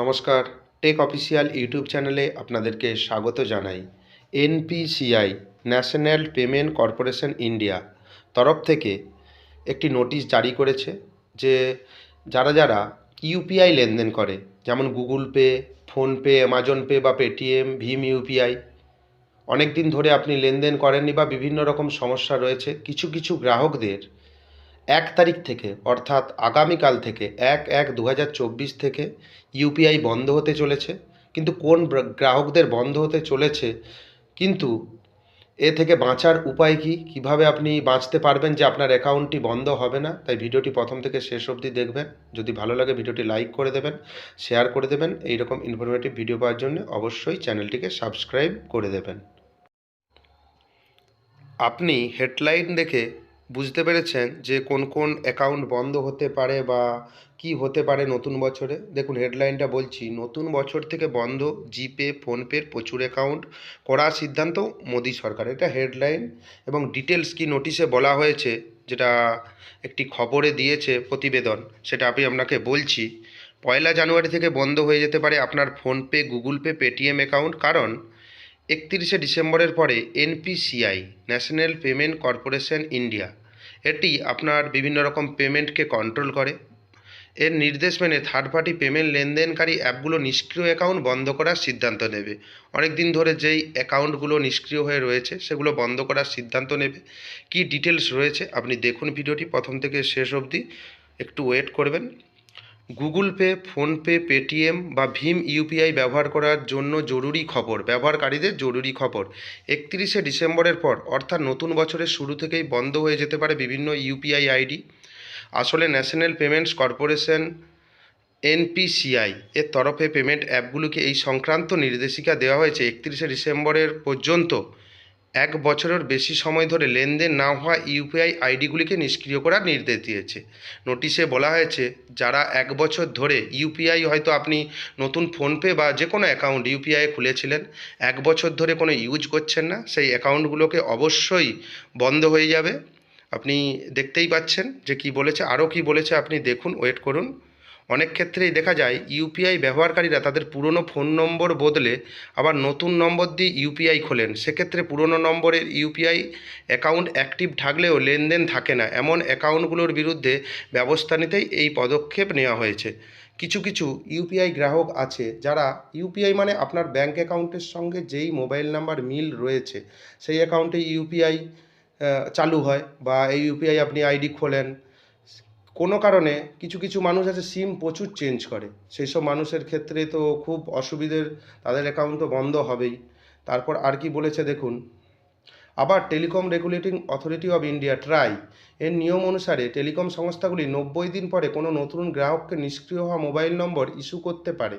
নমস্কার, take official YouTube চ্যানেলে আপনাদেরকে স্বাগত জানাই। NPCI national payment corporation India তরফ থেকে একটি নোটিশ জারি করেছে যে যারা ইউপিআই লেনদেন করে, যেমন Google pay, PhonePe, Amazon pay বা পেটিএম, ভীম ইউপিআই, অনেক দিন ধরে আপনি লেনদেন করেননি বা বিভিন্ন রকম সমস্যা রয়েছে, কিছু কিছু গ্রাহকদের 1 তারিখ থেকে অর্থাৎ আগামীকাল থেকে 1/1/2024 থেকে ইউপিআই বন্ধ হতে চলেছে। কিন্তু কোন গ্রাহকদের বন্ধ হতে চলেছে, কিন্তু এ থেকে বাঁচার উপায় কী, কীভাবে আপনি বাঁচতে পারবেন যে আপনার অ্যাকাউন্টটি বন্ধ হবে না, তাই ভিডিওটি প্রথম থেকে শেষ অবধি দেখবেন। যদি ভালো লাগে ভিডিওটি লাইক করে দেবেন, শেয়ার করে দেবেন। এইরকম ইনফরমেটিভ ভিডিও পাওয়ার জন্য অবশ্যই চ্যানেলটিকে সাবস্ক্রাইব করে দেবেন। আপনি হেডলাইন দেখে বুঝতে পেরেছেন যে কোন কোন অ্যাকাউন্ট বন্ধ হতে পারে বা কি হতে পারে নতুন বছরে। দেখুন হেডলাইনটা বলছি, নতুন বছর থেকে বন্ধ জিপে, ফোনপের প্রচুর অ্যাকাউন্ট, করার সিদ্ধান্ত মোদী সরকার। এটা হেডলাইন এবং ডিটেলস কি নোটিশে বলা হয়েছে, যেটা একটি খবরে দিয়েছে প্রতিবেদন, সেটা আমি আপনাকে বলছি। 1 জানুয়ারি থেকে বন্ধ হয়ে যেতে পারে আপনার PhonePe, Google pay, Paytm account, কারণ 31শে ডিসেম্বরের পরে NPCI national payment corporation India এটি আপনার বিভিন্ন রকম পেমেন্টকে কন্ট্রোল করে। এর নির্দেশ মেনে থার্ড পার্টি পেমেন্ট লেনদেনকারী অ্যাপগুলো নিষ্ক্রিয় অ্যাকাউন্ট বন্ধ করার সিদ্ধান্ত নেবে। অনেক দিন ধরে যেই অ্যাকাউন্টগুলো নিষ্ক্রিয় হয়ে রয়েছে সেগুলো বন্ধ করার সিদ্ধান্ত নেবে। কি ডিটেলস রয়েছে আপনি দেখুন ভিডিওটি প্রথম থেকে শেষ অবধি, একটু ওয়েট করবেন। গুগল পে, ফোনপে, পেটিএম বা ভীম ইউপিআই ব্যবহার করার জন্য জরুরি খবর, ব্যবহারকারীদের জরুরি খবর। 31শে ডিসেম্বরের পর অর্থাৎ নতুন বছরের শুরু থেকেই বন্ধ হয়ে যেতে পারে বিভিন্ন ইউপিআই আইডি। আসলে ন্যাশনাল পেমেন্টস কর্পোরেশন এনপিসিআই এর তরফে পেমেন্ট অ্যাপগুলোকে এই সংক্রান্ত নির্দেশিকা দেওয়া হয়েছে 31শে ডিসেম্বরের পর্যন্ত 1 বছরের বেশি সময় ধরে লেনদেন না হওয়া ইউপিআই আইডিগুলিকে নিষ্ক্রিয় করার নির্দেশ দিয়েছে। নোটিশে বলা হয়েছে যারা 1 বছর ধরে ইউপিআই, হয়তো আপনি নতুন ফোনপে বা যে কোনো অ্যাকাউন্ট ইউপিআই খুলেছিলেন, 1 বছর ধরে কোনো ইউজ করছেন না, সেই অ্যাকাউন্টগুলোকে অবশ্যই বন্ধ হয়ে যাবে। আপনি দেখতেই পাচ্ছেন যে কি বলেছে, আরও কি বলেছে আপনি দেখুন, ওয়েট করুন। অনেক ক্ষেত্রেই দেখা যায় ইউপিআই ব্যবহারকারীরা তাদের পুরনো ফোন নম্বর বদলে আবার নতুন নম্বর দিয়ে ইউপিআই খোলেন। সেক্ষেত্রে পুরনো নম্বরের ইউপিআই অ্যাকাউন্ট অ্যাক্টিভ থাকলেও লেনদেন থাকে না। এমন অ্যাকাউন্টগুলোর বিরুদ্ধে ব্যবস্থা নিতেই এই পদক্ষেপ নেওয়া হয়েছে। কিছু কিছু ইউপিআই গ্রাহক আছে যারা, ইউপিআই মানে আপনার ব্যাঙ্ক অ্যাকাউন্টের সঙ্গে যেই মোবাইল নাম্বার মিল রয়েছে সেই অ্যাকাউন্টে ইউপিআই চালু হয় বা এই ইউপিআই আপনি আইডি খোলেন। কোনো কারণে কিছু কিছু মানুষ আছে সিম প্রচুর চেঞ্জ করে, সেই সব মানুষের ক্ষেত্রে তো খুব অসুবিধের, তাদের অ্যাকাউন্ট তো বন্ধ হবেই। তারপর আর কি বলেছে দেখুন, আবার telecom regulating authority of India try এর নিয়ম অনুসারে টেলিকম সংস্থাগুলি 90 দিন পরে কোনো নতুন গ্রাহককে নিষ্ক্রিয় হওয়া মোবাইল নম্বর ইস্যু করতে পারে।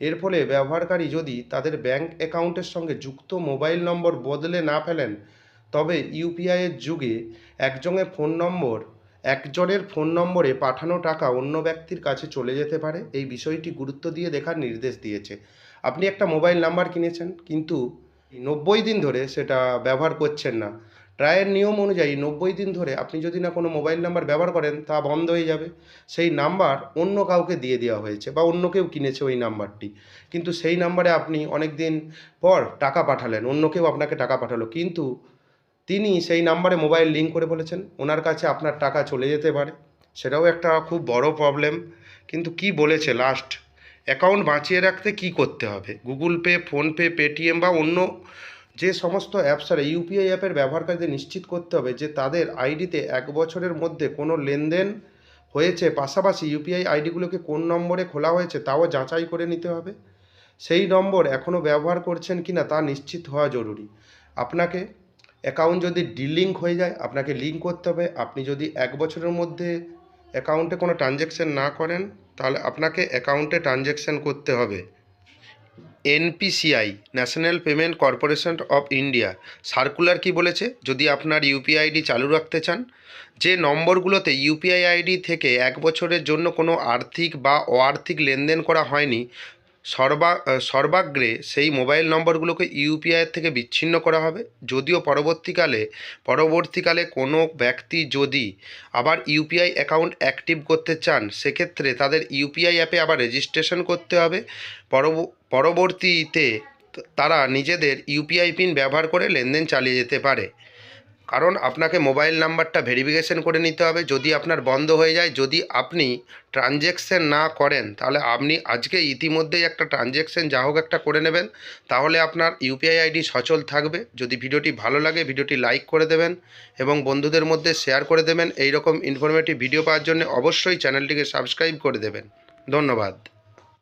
এর ফলে ব্যবহারকারী যদি তাদের ব্যাঙ্ক অ্যাকাউন্টের সঙ্গে যুক্ত মোবাইল নম্বর বদলে না ফেলেন, তবে ইউপিআইয়ের যুগে একজনের ফোন নম্বরে পাঠানো টাকা অন্য ব্যক্তির কাছে চলে যেতে পারে। এই বিষয়টি গুরুত্ব দিয়ে দেখার নির্দেশ দিয়েছে। আপনি একটা মোবাইল নাম্বার কিনেছেন, কিন্তু 90 দিন ধরে সেটা ব্যবহার করছেন না। ট্রায়ের নিয়ম অনুযায়ী 90 দিন ধরে আপনি যদি না কোনো মোবাইল নাম্বার ব্যবহার করেন, তা বন্ধ হয়ে যাবে। সেই নাম্বার অন্য কাউকে দিয়ে দেওয়া হয়েছে বা অন্য কেউ কিনেছে ওই নাম্বারটি, কিন্তু সেই নাম্বারে আপনি অনেক দিন পর টাকা পাঠালেন, অন্য কেউ আপনাকে টাকা পাঠালো, কিন্তু তিনি সেই নাম্বারে মোবাইল লিঙ্ক করে বলেছেন ওনার কাছে আপনার টাকা চলে যেতে পারে। সেটাও একটা খুব বড় প্রবলেম। কিন্তু কি বলেছে লাস্ট, অ্যাকাউন্ট বাঁচিয়ে রাখতে কি করতে হবে, গুগল পে, ফোনপে, পেটিএম বা অন্য যে সমস্ত অ্যাপস আর ইউপিআই অ্যাপের ব্যবহারকারীদের নিশ্চিত করতে হবে যে তাদের আইডিতে 1 বছরের মধ্যে কোনো লেনদেন হয়েছে। পাশাপাশি ইউপিআই আইডিগুলোকে কোন নম্বরে খোলা হয়েছে তাও যাচাই করে নিতে হবে। সেই নম্বর এখনও ব্যবহার করছেন কি না তা নিশ্চিত হওয়া জরুরি। আপনাকে অ্যাকাউন্ট যদি ডিলিঙ্ক হয়ে যায়, আপনাকে লিঙ্ক করতে হবে। আপনি যদি 1 বছরের মধ্যে অ্যাকাউন্টে কোনো ট্রানজ্যাকশান না করেন, তাহলে আপনাকে অ্যাকাউন্টে ট্রানজ্যাকশান করতে হবে। NPCI national payment corporation of India circular কি বলেছে, যদি আপনার ইউপিআই আইডি চালু রাখতে চান, যে নম্বরগুলোতে ইউপিআই আইডি থেকে 1 বছরের জন্য কোনো আর্থিক বা অআর্থিক লেনদেন করা হয়নি, সর্বাগ্রে সেই মোবাইল নম্বরগুলোকে ইউপিআইয়ের থেকে বিচ্ছিন্ন করা হবে। যদিও পরবর্তীকালে কোনো ব্যক্তি যদি আবার ইউপিআই অ্যাকাউন্ট অ্যাক্টিভ করতে চান, সেক্ষেত্রে তাদের ইউপিআই অ্যাপে আবার রেজিস্ট্রেশন করতে হবে। পরবর্তীতে তারা নিজেদের ইউপিআই পিন ব্যবহার করে লেনদেন চালিয়ে যেতে পারে। কারণ আপনাকে মোবাইল নাম্বারটা ভেরিফিকেশন করে নিতে হবে। যদি আপনার বন্ধ হয়ে যায়, যদি আপনি ট্রানজ্যাকশন না করেন, তাহলে আপনি আজকে ইতিমধ্যেই একটা ট্রানজ্যাকশন যা হোক একটা করে নেবেন, তাহলে আপনার ইউপিআই আইডি সচল থাকবে। যদি ভিডিওটি ভালো লাগে, ভিডিওটি লাইক করে দেবেন এবং বন্ধুদের মধ্যে শেয়ার করে দেবেন। এই রকম ইনফরমেটিভ ভিডিও পাওয়ার জন্য অবশ্যই চ্যানেলটিকে সাবস্ক্রাইব করে দেবেন। ধন্যবাদ।